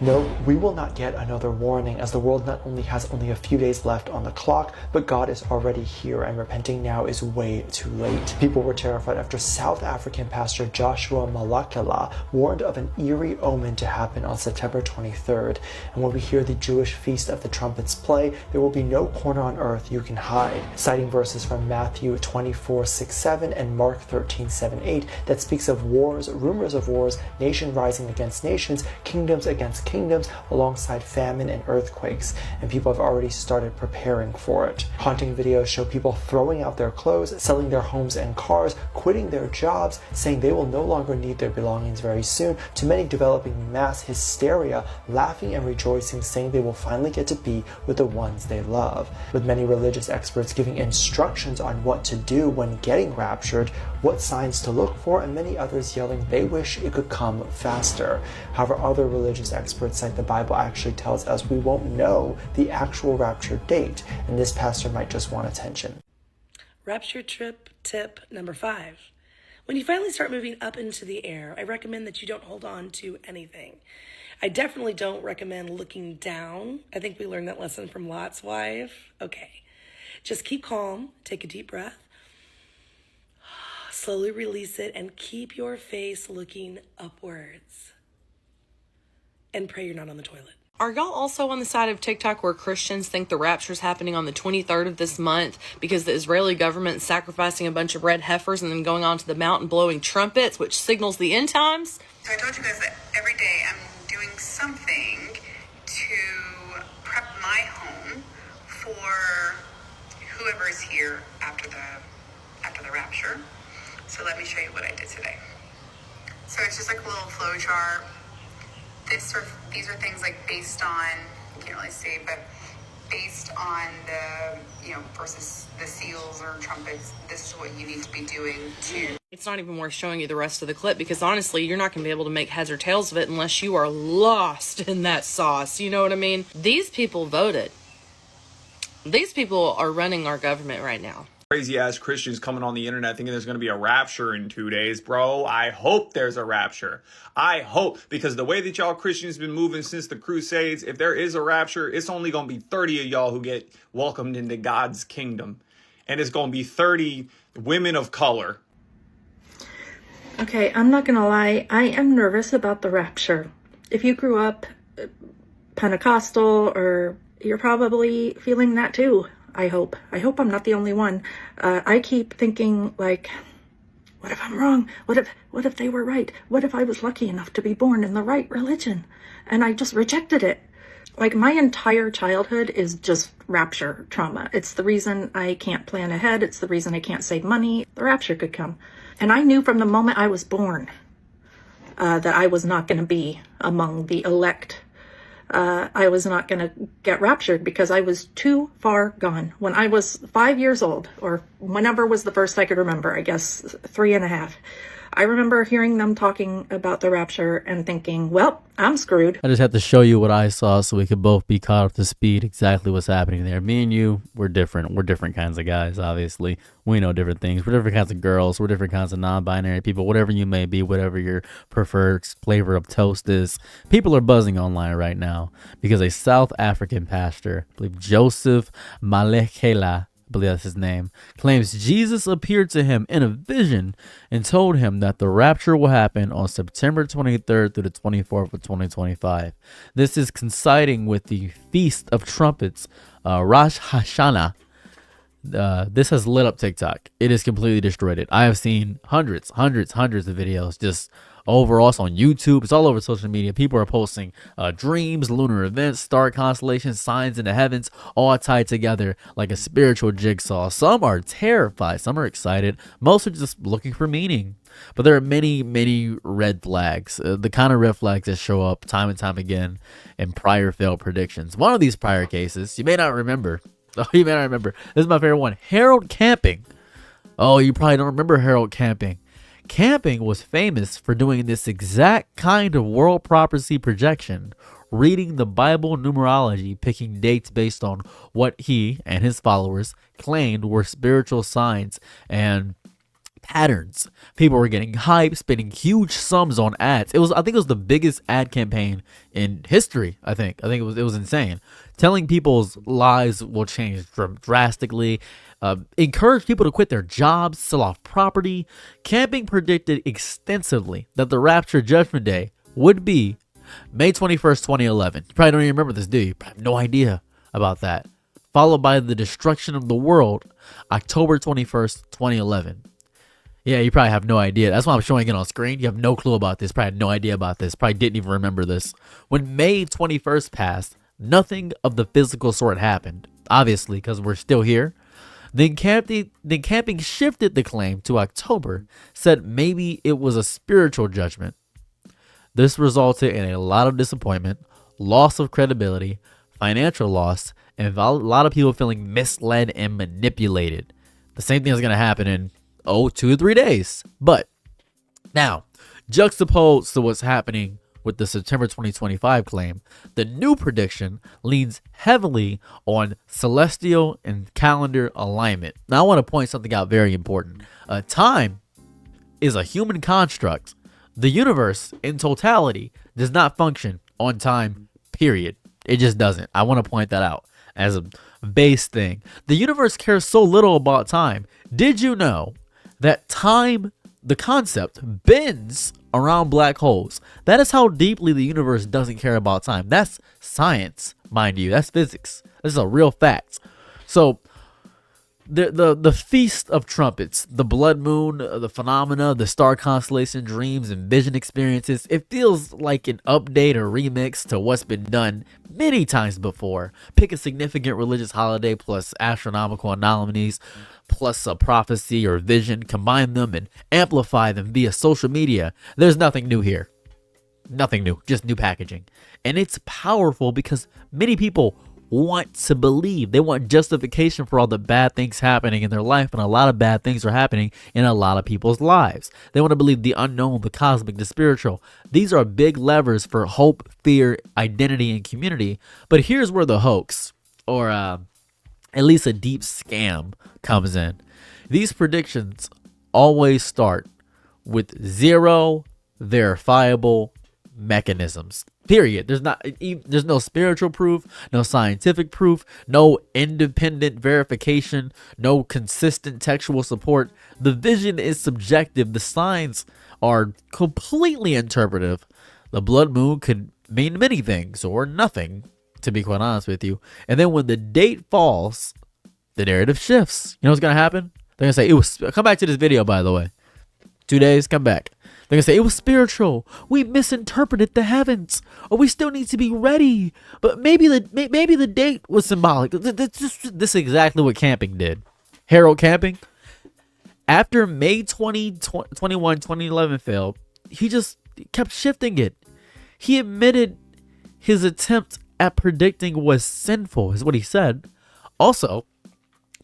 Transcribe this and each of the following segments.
No, we will not get another warning, as the world not only has only a few days left on the clock, but God is already here, and repenting now is way too late. People were terrified after South African pastor Joshua Malakela warned of an eerie omen to happen on September 23rd. And when we hear the Jewish Feast of the Trumpets play, there will be no corner on earth you can hide. Citing verses from Matthew 24:6-7 and Mark 13:7-8 that speaks of wars, rumors of wars, nation rising against nations, kingdoms against kingdoms, alongside famine and earthquakes, and people have already started preparing for it. Haunting videos show people throwing out their clothes, selling their homes and cars, quitting their jobs, saying they will no longer need their belongings very soon, to many developing mass hysteria, laughing and rejoicing, saying they will finally get to be with the ones they love. With many religious experts giving instructions on what to do when getting raptured, what signs to look for, and many others yelling they wish it could come faster. However, other religious experts cite the Bible actually tells us we won't know the actual rapture date, and this pastor might just want attention. Rapture trip tip number 5. When you finally start moving up into the air, I recommend that you don't hold on to anything. I definitely don't recommend looking down. I think we learned that lesson from Lot's wife. Okay, just keep calm, take a deep breath, slowly release it, and keep your face looking upwards. And pray you're not on the toilet. Are y'all also on the side of TikTok where Christians think the rapture is happening on the 23rd of this month because the Israeli government is sacrificing a bunch of red heifers and then going onto the mountain blowing trumpets, which signals the end times? So I told you guys that every day I'm doing something to prep my home for whoever is here after the rapture. So let me show you what I did today. So it's just like a little flow chart. These are things like based on, you can't really see, but based on the, versus the seals or trumpets, this is what you need to be doing to. It's not even worth showing you the rest of the clip because honestly, you're not going to be able to make heads or tails of it unless you are lost in that sauce. You know what I mean? These people voted. These people are running our government right now. Crazy ass Christians coming on the internet thinking there's going to be a rapture in 2 days, bro. I hope there's a rapture. I hope, because the way that y'all Christians been moving since the Crusades, if there is a rapture, it's only going to be 30 of y'all who get welcomed into God's kingdom. And it's going to be 30 women of color. Okay, I'm not going to lie. I am nervous about the rapture. If you grew up Pentecostal, or you're probably feeling that too. I hope I'm not the only one. I keep thinking, like, what if I'm wrong? What if they were right? What if I was lucky enough to be born in the right religion and I just rejected it? Like, my entire childhood is just rapture trauma. It's the reason I can't plan ahead. It's the reason I can't save money. The rapture could come. And I knew from the moment I was born that I was not going to be among the elect. I was not going to get raptured because I was too far gone. When I was 5 years old, or whenever was the first I could remember, I guess 3.5, I remember hearing them talking about the rapture and thinking, well, I'm screwed. I just have to show you what I saw so we could both be caught up to speed exactly what's happening there. Me and you, we're different. We're different kinds of guys, obviously. We know different things. We're different kinds of girls. We're different kinds of non-binary people, whatever you may be, whatever your preferred flavor of toast is. People are buzzing online right now because a South African pastor, I believe Joseph Malekela, I believe that's his name, claims Jesus appeared to him in a vision and told him that the rapture will happen on September 23rd through the 24th of 2025. This is coinciding with the Feast of Trumpets, Rosh Hashanah. This has lit up TikTok. It has completely destroyed it. I have seen hundreds of videos just overall. It's on YouTube. It's all over social media. People are posting dreams, lunar events, star constellations, signs in the heavens, all tied together like a spiritual jigsaw. Some are terrified. Some are excited. Most are just looking for meaning. But there are many red flags. The kind of red flags that show up time and time again in prior failed predictions. One of these prior cases, you may not remember. Oh, you may not remember. This is my favorite one. Harold Camping. Oh, you probably don't remember Harold Camping. Camping was famous for doing this exact kind of world prophecy projection, reading the Bible numerology, picking dates based on what he and his followers claimed were spiritual signs, and patterns. People were getting hype, spending huge sums on ads. I think it was the biggest ad campaign in history. I think it was insane. Telling people's lives will change drastically. Encourage people to quit their jobs, sell off property. Camping predicted extensively that the Rapture Judgment Day would be May 21st, 2011. You probably don't even remember this, do you? You have no idea about that. Followed by the destruction of the world, October 21st, 2011. Yeah, you probably have no idea. That's why I'm showing it on screen. You have no clue about this. Probably had no idea about this. Probably didn't even remember this. When May 21st passed, nothing of the physical sort happened. Obviously, because we're still here. Then camping shifted the claim to October, said maybe it was a spiritual judgment. This resulted in a lot of disappointment, loss of credibility, financial loss, and a lot of people feeling misled and manipulated. The same thing is going to happen in 2 to 3 days. But now, juxtaposed to what's happening with the September 2025 claim, the new prediction leans heavily on celestial and calendar alignment. Now, I want to point something out very important. Time is a human construct. The universe in totality does not function on time, period. It just doesn't. I want to point that out as a base thing. The universe cares so little about time. Did you know that time, the concept, bends around black holes? That is how deeply the universe doesn't care about time. That's science, mind you. That's physics. This is a real fact. So the Feast of Trumpets, the blood moon, the phenomena, the star constellation dreams and vision experiences, it feels like an update or remix to what's been done many times before. Pick a significant religious holiday plus astronomical anomalies plus a prophecy or vision, combine them and amplify them via social media. There's nothing new here. Nothing new, just new packaging. And it's powerful because many people want to believe. They want justification for all the bad things happening in their life, and a lot of bad things are happening in a lot of people's lives. They want to believe the unknown, the cosmic, the spiritual. These are big levers for hope, fear, identity, and community. But here's where the hoax, or at least a deep scam, comes in. These predictions always start with zero verifiable mechanisms. Period. There's no spiritual proof, no scientific proof, no independent verification, no consistent textual support. The vision is subjective. The signs are completely interpretive. The blood moon could mean many things or nothing, to be quite honest with you. And then when the date falls, the narrative shifts. You know what's gonna happen? They're gonna say it was. Come back to this video, by the way. 2 days, come back. They're going to say, it was spiritual. We misinterpreted the heavens. Or we still need to be ready. But maybe the date was symbolic. This is exactly what camping did. Harold Camping, after May 2021, 2011 failed, he just kept shifting it. He admitted his attempt at predicting was sinful, is what he said. Also,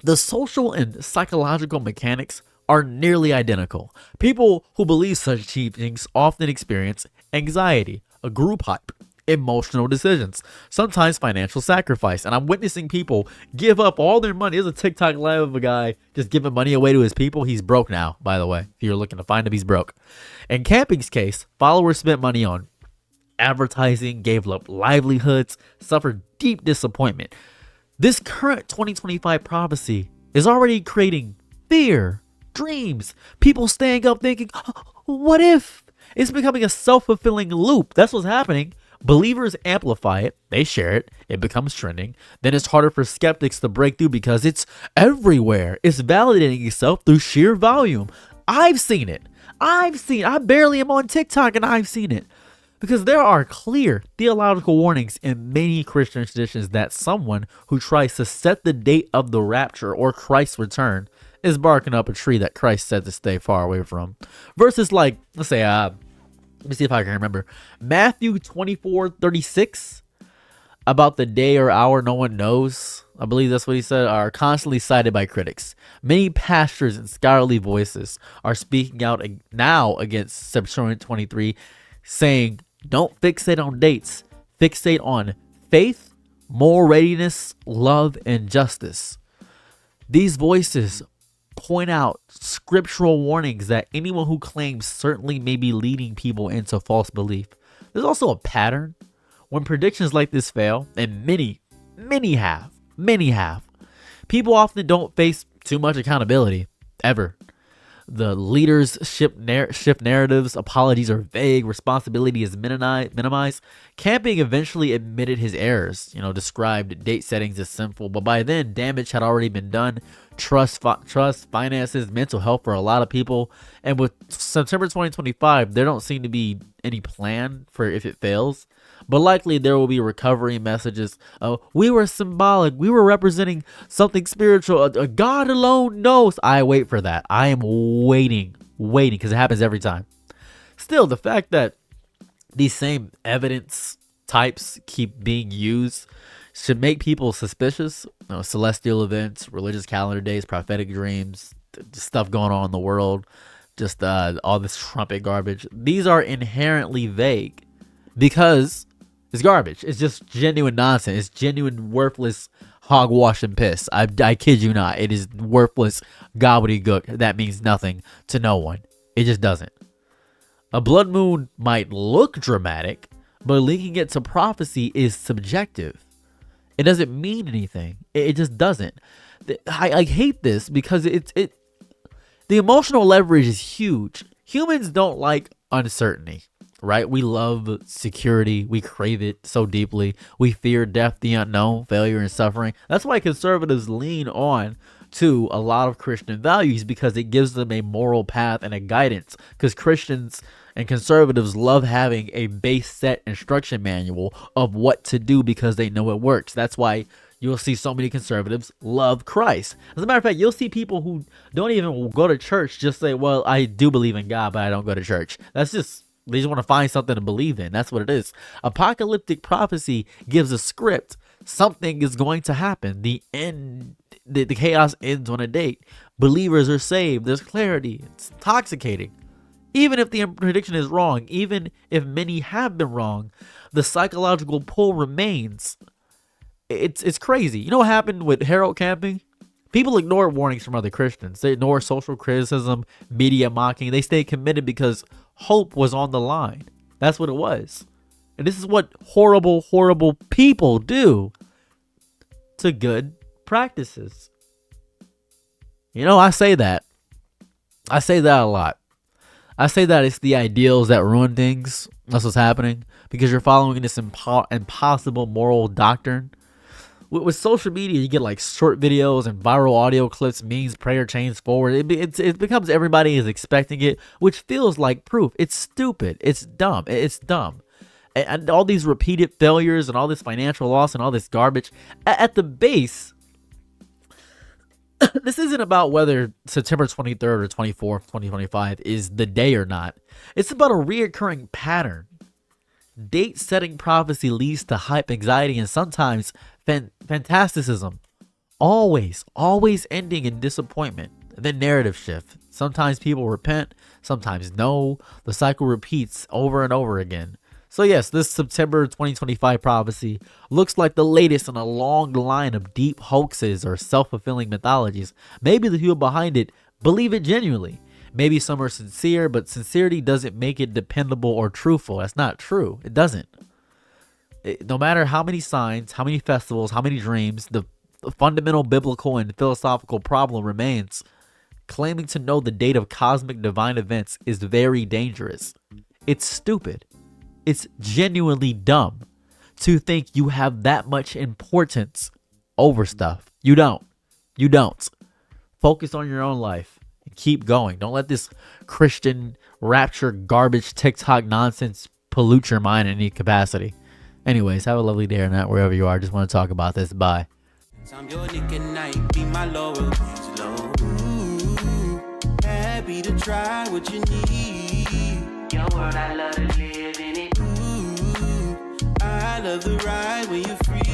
the social and psychological mechanics are nearly identical. People who believe such teachings often experience anxiety, a group hype, emotional decisions, sometimes financial sacrifice. And I'm witnessing people give up all their money. There's a TikTok live of a guy just giving money away to his people. He's broke now, by the way. If you're looking to find him, he's broke. In Camping's case, followers spent money on advertising, gave up livelihoods, suffered deep disappointment. This current 2025 prophecy is already creating fear, dreams, people staying up thinking, what if? It's becoming a self-fulfilling loop. That's what's happening. Believers amplify it, they share it, it becomes trending. Then it's harder for skeptics to break through because it's everywhere. It's validating itself through sheer volume. I've seen it. I barely am on TikTok and I've seen it. Because there are clear theological warnings in many Christian traditions that someone who tries to set the date of the rapture or Christ's return is barking up a tree that Christ said to stay far away from. Verses like, let's say, let me see if I can remember. Matthew 24:36, about the day or hour no one knows, I believe that's what he said, are constantly cited by critics. Many pastors and scholarly voices are speaking out now against September 23, saying, don't fixate on dates, fixate on faith, moral readiness, love, and justice. These voices point out scriptural warnings that anyone who claims certainly may be leading people into false belief. There's also a pattern when predictions like this fail, and many have. People often don't face too much accountability, ever. The leaders shift narratives, apologies are vague, responsibility is minimized. Camping eventually admitted his errors, described date settings as sinful, but by then damage had already been done. Trust, finances, mental health for a lot of people. And with September 2025, there don't seem to be any plan for if it fails. But likely there will be recovery messages. We were symbolic. We were representing something spiritual. God alone knows. I wait for that. I am waiting because it happens every time. Still, the fact that these same evidence types keep being used should make people suspicious. Celestial events, religious calendar days, prophetic dreams, stuff going on in the world, just all this trumpet garbage. These are inherently vague because it's garbage. It's just genuine nonsense. It's genuine worthless hogwash and piss. I kid you not. It is worthless gobbledygook that means nothing to no one. It just doesn't. A blood moon might look dramatic, but linking it to prophecy is subjective. It doesn't mean anything. It just doesn't. I hate this because the emotional leverage is huge. Humans don't like uncertainty, right? We love security. We crave it so deeply. We fear death, the unknown, failure, and suffering. That's why conservatives lean on to a lot of Christian values, because it gives them a moral path and a guidance. Because Christians and conservatives love having a base set instruction manual of what to do because they know it works. That's why you'll see so many conservatives love Christ. As a matter of fact, you'll see people who don't even go to church just say, well, I do believe in God, but I don't go to church. They just want to find something to believe in. That's what it is. Apocalyptic prophecy gives a script. Something is going to happen. The chaos ends on a date. Believers are saved. There's clarity. It's intoxicating. Even if the prediction is wrong, even if many have been wrong, the psychological pull remains. It's crazy. You know what happened with Harold camping? People ignore warnings from other Christians. They ignore social criticism, media mocking. They stay committed because hope was on the line. That's what it was. And this is what horrible, horrible people do to good practices. I say that. I say that a lot. I say that it's the ideals that ruin things. That's what's happening. Because you're following this impossible moral doctrine. With social media, you get like short videos and viral audio clips, memes, prayer chains forward. It becomes everybody is expecting it, which feels like proof. It's stupid. It's dumb. And all these repeated failures and all this financial loss and all this garbage. At the base, this isn't about whether September 23rd or 24th, 2025 is the day or not. It's about a reoccurring pattern. Date-setting prophecy leads to hype, anxiety, and sometimes fantasticism. Always ending in disappointment. Then narrative shift. Sometimes people repent, sometimes no. The cycle repeats over and over again. So yes, this September 2025 prophecy looks like the latest in a long line of deep hoaxes or self-fulfilling mythologies. Maybe the people behind it believe it genuinely. Maybe some are sincere, but sincerity doesn't make it dependable or truthful. That's not true. It doesn't. No matter how many signs, how many festivals, how many dreams, the fundamental biblical and philosophical problem remains. Claiming to know the date of cosmic divine events is very dangerous. It's stupid. It's genuinely dumb to think you have that much importance over stuff. You don't. Focus on your own life and keep going. Don't let this Christian rapture garbage TikTok nonsense pollute your mind in any capacity. Anyways, have a lovely day or night wherever you are. Just want to talk about this. Bye. I'm your Nick and night, be my Laurel, please, Lord. Ooh, happy to try what you need. Your world, I love to live in it. Ooh, I love the ride when you're free.